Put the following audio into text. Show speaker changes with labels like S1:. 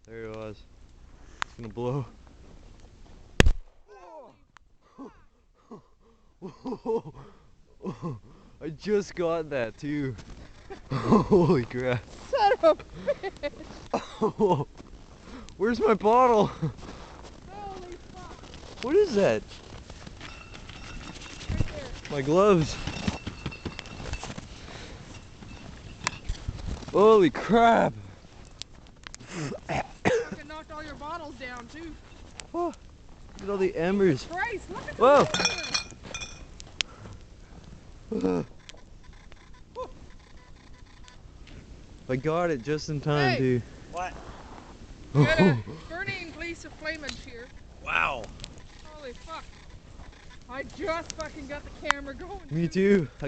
S1: There it was. It's gonna blow. I just got that too. Holy crap.
S2: Son of a bitch!
S1: Oh, where's my bottle?
S2: Holy fuck!
S1: What is that?
S2: Right there.
S1: My gloves. Holy crap.
S2: Fucking knocked all your bottles down too.
S1: Oh, look at all the embers.
S2: Christ, look at the
S1: Whoa.
S2: water.
S1: I got it just in time,
S2: Hey.
S1: too.
S3: What?
S2: We got a burning piece of flamage here.
S3: Wow.
S2: Holy fuck. I just fucking got the camera going.
S1: Me too.